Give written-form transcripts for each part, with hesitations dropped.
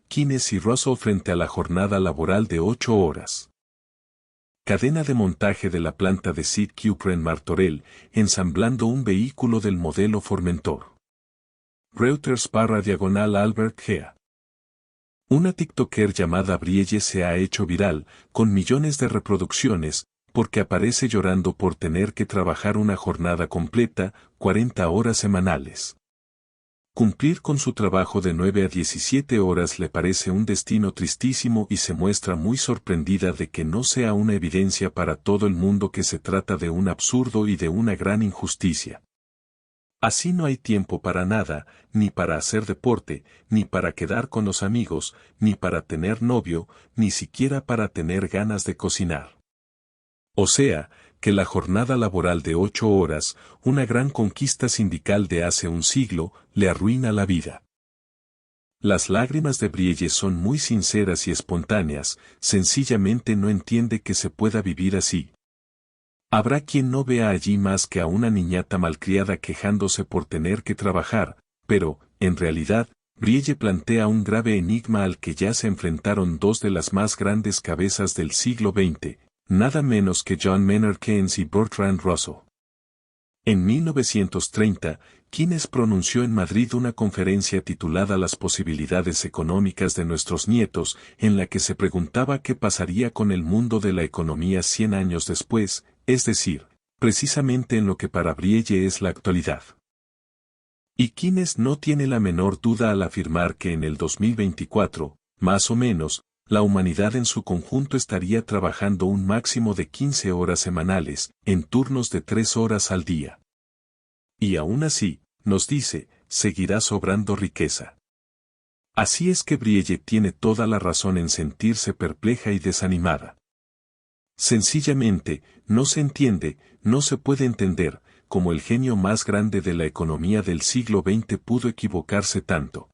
Keynes y Russell frente a la jornada laboral de 8 horas. Cadena de montaje de la planta de Sid Cooper en Martorell, ensamblando un vehículo del modelo Formentor. Reuters/diagonal Albert Gea. Una TikToker llamada Brielle se ha hecho viral, con millones de reproducciones, porque aparece llorando por tener que trabajar una jornada completa, 40 horas semanales. Cumplir con su trabajo de 9 a 17 horas le parece un destino tristísimo y se muestra muy sorprendida de que no sea una evidencia para todo el mundo que se trata de un absurdo y de una gran injusticia. Así no hay tiempo para nada, ni para hacer deporte, ni para quedar con los amigos, ni para tener novio, ni siquiera para tener ganas de cocinar. O sea, que la jornada laboral de 8 horas, una gran conquista sindical de hace un siglo, le arruina la vida. Las lágrimas de Brielle son muy sinceras y espontáneas, sencillamente no entiende que se pueda vivir así. Habrá quien no vea allí más que a una niñata malcriada quejándose por tener que trabajar, pero, en realidad, Brielle plantea un grave enigma al que ya se enfrentaron dos de las más grandes cabezas del siglo XX, nada menos que John Maynard Keynes y Bertrand Russell. En 1930, Keynes pronunció en Madrid una conferencia titulada Las posibilidades económicas de nuestros nietos, en la que se preguntaba qué pasaría con el mundo de la economía 100 años después, es decir, precisamente en lo que para Brielle es la actualidad. Y Keynes no tiene la menor duda al afirmar que en el 2024, más o menos, la humanidad en su conjunto estaría trabajando un máximo de 15 horas semanales, en turnos de 3 horas al día. Y aún así, nos dice, seguirá sobrando riqueza. Así es que Brielle tiene toda la razón en sentirse perpleja y desanimada. Sencillamente, no se entiende, no se puede entender, cómo el genio más grande de la economía del siglo XX pudo equivocarse tanto.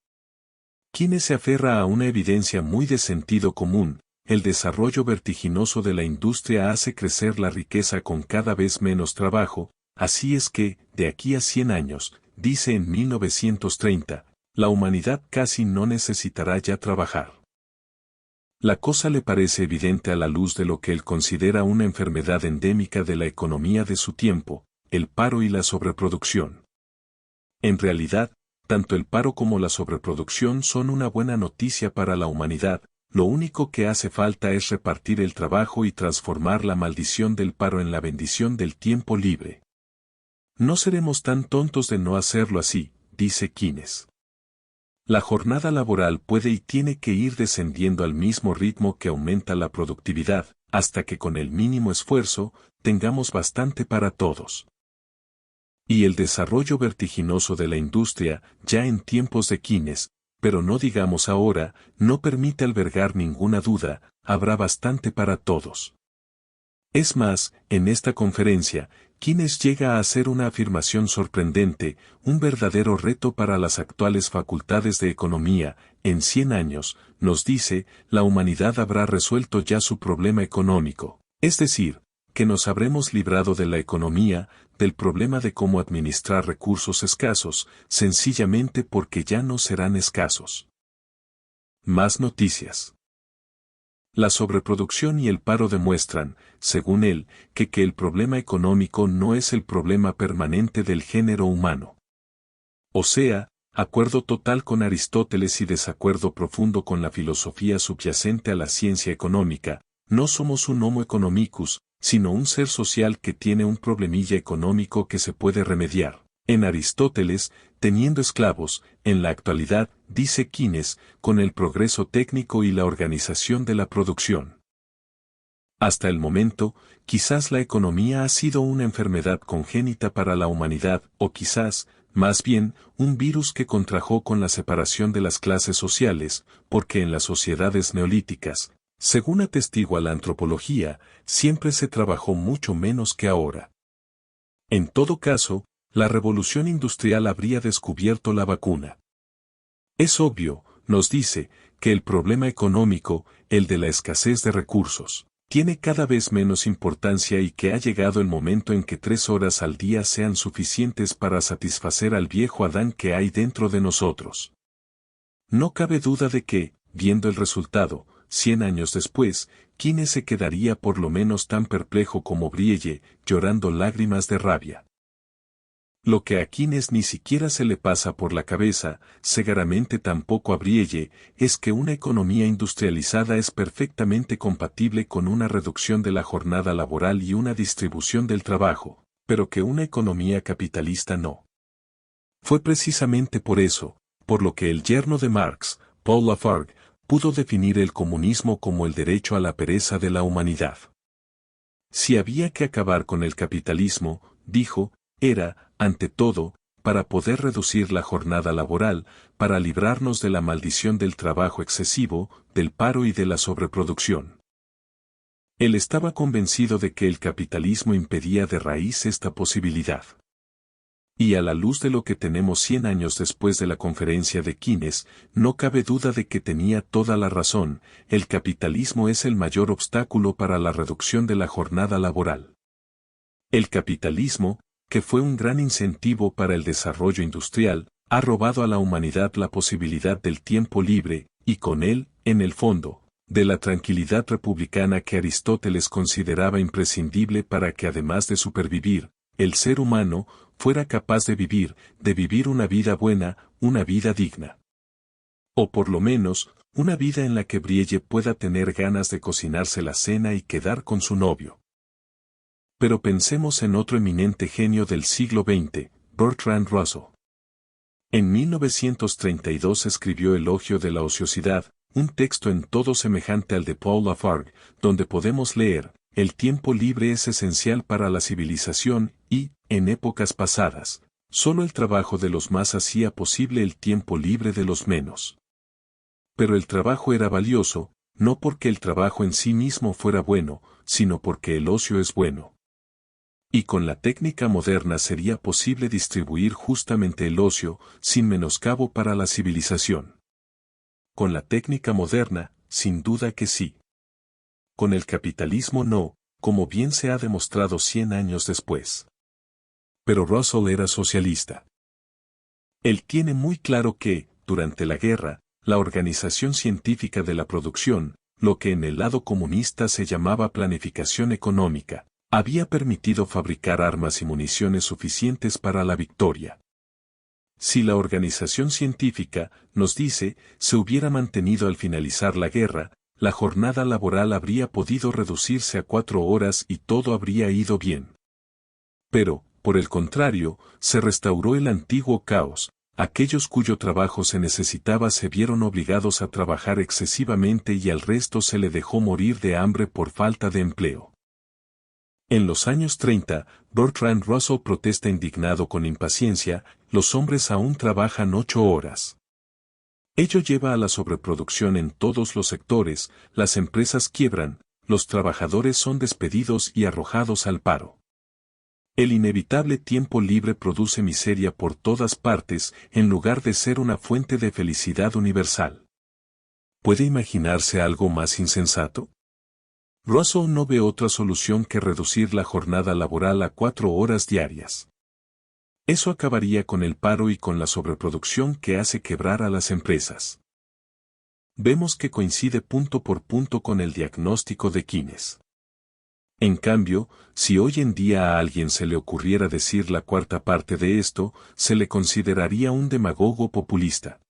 Keynes se aferra a una evidencia muy de sentido común: el desarrollo vertiginoso de la industria hace crecer la riqueza con cada vez menos trabajo, así es que, de aquí a 100 años, dice en 1930, la humanidad casi no necesitará ya trabajar. La cosa le parece evidente a la luz de lo que él considera una enfermedad endémica de la economía de su tiempo, el paro y la sobreproducción. En realidad, tanto el paro como la sobreproducción son una buena noticia para la humanidad, lo único que hace falta es repartir el trabajo y transformar la maldición del paro en la bendición del tiempo libre. No seremos tan tontos de no hacerlo así, dice Keynes. La jornada laboral puede y tiene que ir descendiendo al mismo ritmo que aumenta la productividad, hasta que con el mínimo esfuerzo, tengamos bastante para todos. Y el desarrollo vertiginoso de la industria, ya en tiempos de Keynes, pero no digamos ahora, no permite albergar ninguna duda, habrá bastante para todos. Es más, en esta conferencia, Keynes llega a hacer una afirmación sorprendente, un verdadero reto para las actuales facultades de economía: en 100 años, nos dice, la humanidad habrá resuelto ya su problema económico, es decir, que nos habremos librado de la economía, del problema de cómo administrar recursos escasos, sencillamente porque ya no serán escasos. Más noticias. La sobreproducción y el paro demuestran, según él, que el problema económico no es el problema permanente del género humano. O sea, acuerdo total con Aristóteles y desacuerdo profundo con la filosofía subyacente a la ciencia económica: no somos un homo economicus, sino un ser social que tiene un problemilla económico que se puede remediar. En Aristóteles, teniendo esclavos; en la actualidad, dice Keynes, con el progreso técnico y la organización de la producción. Hasta el momento, quizás la economía ha sido una enfermedad congénita para la humanidad, o quizás, más bien, un virus que contrajo con la separación de las clases sociales, porque en las sociedades neolíticas, según atestigua la antropología, siempre se trabajó mucho menos que ahora. En todo caso, la revolución industrial habría descubierto la vacuna. Es obvio, nos dice, que el problema económico, el de la escasez de recursos, tiene cada vez menos importancia y que ha llegado el momento en que 3 horas al día sean suficientes para satisfacer al viejo Adán que hay dentro de nosotros. No cabe duda de que, viendo el resultado, 100 años después, Keynes se quedaría por lo menos tan perplejo como Brielle, llorando lágrimas de rabia. Lo que a Keynes ni siquiera se le pasa por la cabeza, seguramente tampoco a Brielle, es que una economía industrializada es perfectamente compatible con una reducción de la jornada laboral y una distribución del trabajo, pero que una economía capitalista no. Fue precisamente por eso, por lo que el yerno de Marx, Paul Lafargue, pudo definir el comunismo como el derecho a la pereza de la humanidad. Si había que acabar con el capitalismo, dijo, era, ante todo, para poder reducir la jornada laboral, para librarnos de la maldición del trabajo excesivo, del paro y de la sobreproducción. Él estaba convencido de que el capitalismo impedía de raíz esta posibilidad. Y a la luz de lo que tenemos 100 años después de la conferencia de Keynes, no cabe duda de que tenía toda la razón, el capitalismo es el mayor obstáculo para la reducción de la jornada laboral. El capitalismo, que fue un gran incentivo para el desarrollo industrial, ha robado a la humanidad la posibilidad del tiempo libre, y con él, en el fondo, de la tranquilidad republicana que Aristóteles consideraba imprescindible para que además de supervivir, el ser humano fuera capaz de vivir una vida buena, una vida digna. O por lo menos, una vida en la que Brielle pueda tener ganas de cocinarse la cena y quedar con su novio. Pero pensemos en otro eminente genio del siglo XX, Bertrand Russell. En 1932 escribió Elogio de la ociosidad, un texto en todo semejante al de Paul Lafargue, donde podemos leer, el tiempo libre es esencial para la civilización y, en épocas pasadas, solo el trabajo de los más hacía posible el tiempo libre de los menos. Pero el trabajo era valioso, no porque el trabajo en sí mismo fuera bueno, sino porque el ocio es bueno. Y con la técnica moderna sería posible distribuir justamente el ocio, sin menoscabo para la civilización. Con la técnica moderna, sin duda que sí. Con el capitalismo no, como bien se ha demostrado 100 años después. Pero Russell era socialista. Él tiene muy claro que, durante la guerra, la organización científica de la producción, lo que en el lado comunista se llamaba planificación económica, había permitido fabricar armas y municiones suficientes para la victoria. Si la organización científica, nos dice, se hubiera mantenido al finalizar la guerra, la jornada laboral habría podido reducirse a 4 horas y todo habría ido bien. Pero, por el contrario, se restauró el antiguo caos, aquellos cuyo trabajo se necesitaba se vieron obligados a trabajar excesivamente y al resto se le dejó morir de hambre por falta de empleo. En los años 30, Bertrand Russell protesta indignado con impaciencia, los hombres aún trabajan 8 horas. Ello lleva a la sobreproducción en todos los sectores, las empresas quiebran, los trabajadores son despedidos y arrojados al paro. El inevitable tiempo libre produce miseria por todas partes, en lugar de ser una fuente de felicidad universal. ¿Puede imaginarse algo más insensato? Russell no ve otra solución que reducir la jornada laboral a 4 horas diarias. Eso acabaría con el paro y con la sobreproducción que hace quebrar a las empresas. Vemos que coincide punto por punto con el diagnóstico de Keynes. En cambio, si hoy en día a alguien se le ocurriera decir la cuarta parte de esto, se le consideraría un demagogo populista.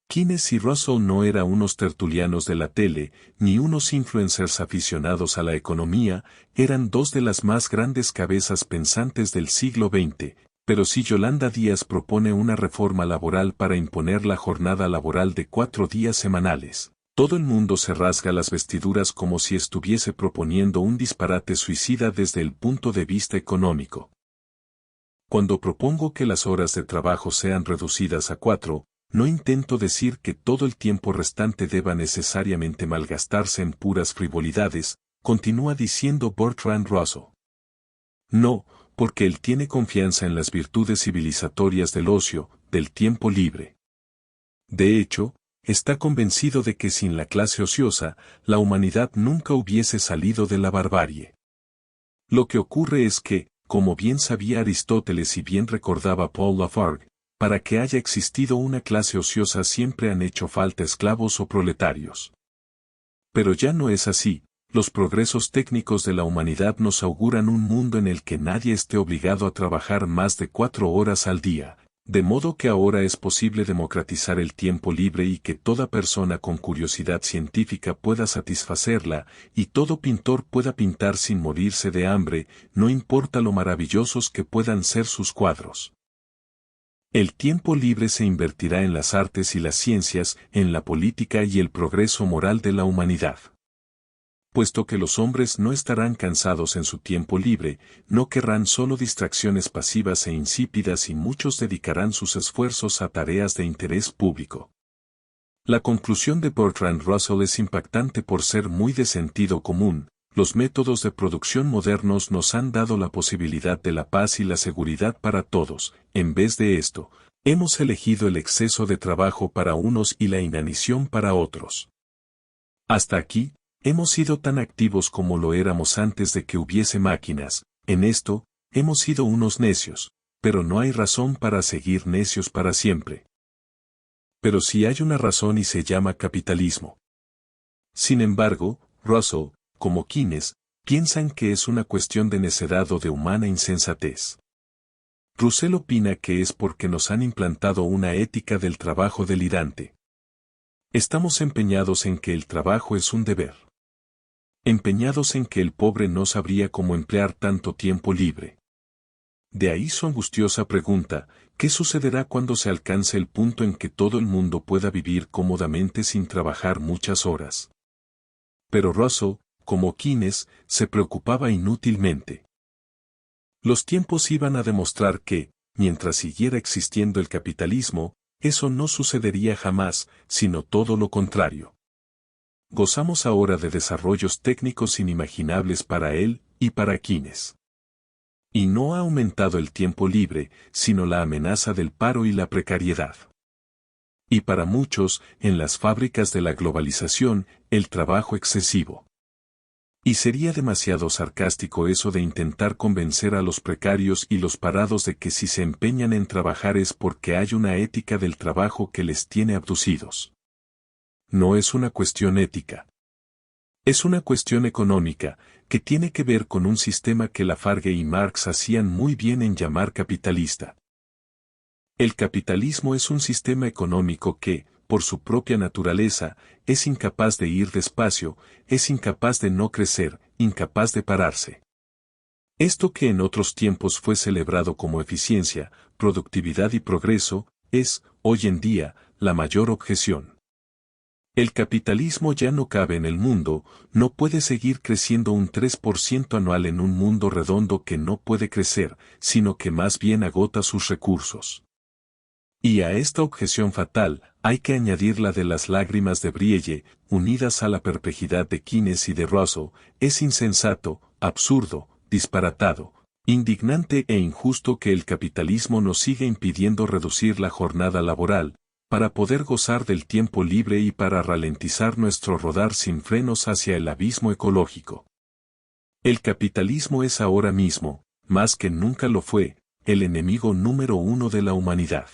Keynes y Russell no eran unos tertulianos de la tele, ni unos influencers aficionados a la economía, eran dos de las más grandes cabezas pensantes del siglo XX, pero si Yolanda Díaz propone una reforma laboral para imponer la jornada laboral de 4 días semanales, todo el mundo se rasga las vestiduras como si estuviese proponiendo un disparate suicida desde el punto de vista económico. Cuando propongo que las horas de trabajo sean reducidas a 4, no intento decir que todo el tiempo restante deba necesariamente malgastarse en puras frivolidades, continúa diciendo Bertrand Russell. No, porque él tiene confianza en las virtudes civilizatorias del ocio, del tiempo libre. De hecho, está convencido de que sin la clase ociosa, la humanidad nunca hubiese salido de la barbarie. Lo que ocurre es que, como bien sabía Aristóteles y bien recordaba Paul Lafargue, para que haya existido una clase ociosa siempre han hecho falta esclavos o proletarios. Pero ya no es así, los progresos técnicos de la humanidad nos auguran un mundo en el que nadie esté obligado a trabajar más de 4 horas al día, de modo que ahora es posible democratizar el tiempo libre y que toda persona con curiosidad científica pueda satisfacerla, y todo pintor pueda pintar sin morirse de hambre, no importa lo maravillosos que puedan ser sus cuadros. El tiempo libre se invertirá en las artes y las ciencias, en la política y el progreso moral de la humanidad. Puesto que los hombres no estarán cansados en su tiempo libre, no querrán solo distracciones pasivas e insípidas y muchos dedicarán sus esfuerzos a tareas de interés público. La conclusión de Bertrand Russell es impactante por ser muy de sentido común. Los métodos de producción modernos nos han dado la posibilidad de la paz y la seguridad para todos. En vez de esto, hemos elegido el exceso de trabajo para unos y la inanición para otros. Hasta aquí, hemos sido tan activos como lo éramos antes de que hubiese máquinas. En esto, hemos sido unos necios, pero no hay razón para seguir necios para siempre. Pero sí hay una razón y se llama capitalismo. Sin embargo, Russell, como Keynes, piensan que es una cuestión de necedad o de humana insensatez. Russell opina que es porque nos han implantado una ética del trabajo delirante. Estamos empeñados en que el trabajo es un deber. Empeñados en que el pobre no sabría cómo emplear tanto tiempo libre. De ahí su angustiosa pregunta, ¿qué sucederá cuando se alcance el punto en que todo el mundo pueda vivir cómodamente sin trabajar muchas horas? Pero Russell, como Keynes, se preocupaba inútilmente. Los tiempos iban a demostrar que, mientras siguiera existiendo el capitalismo, eso no sucedería jamás, sino todo lo contrario. Gozamos ahora de desarrollos técnicos inimaginables para él y para Keynes. Y no ha aumentado el tiempo libre, sino la amenaza del paro y la precariedad. Y para muchos, en las fábricas de la globalización, el trabajo excesivo. Y sería demasiado sarcástico eso de intentar convencer a los precarios y los parados de que si se empeñan en trabajar es porque hay una ética del trabajo que les tiene abducidos. No es una cuestión ética. Es una cuestión económica, que tiene que ver con un sistema que Lafargue y Marx hacían muy bien en llamar capitalista. El capitalismo es un sistema económico que, por su propia naturaleza, es incapaz de ir despacio, es incapaz de no crecer, incapaz de pararse. Esto que en otros tiempos fue celebrado como eficiencia, productividad y progreso, es, hoy en día, la mayor objeción. El capitalismo ya no cabe en el mundo, no puede seguir creciendo un 3% anual en un mundo redondo que no puede crecer, sino que más bien agota sus recursos. Y a esta objeción fatal, hay que añadir la de las lágrimas de Brielle, unidas a la perplejidad de Keynes y de Russell. Es insensato, absurdo, disparatado, indignante e injusto que el capitalismo nos siga impidiendo reducir la jornada laboral, para poder gozar del tiempo libre y para ralentizar nuestro rodar sin frenos hacia el abismo ecológico. El capitalismo es ahora mismo, más que nunca lo fue, el enemigo número 1 de la humanidad.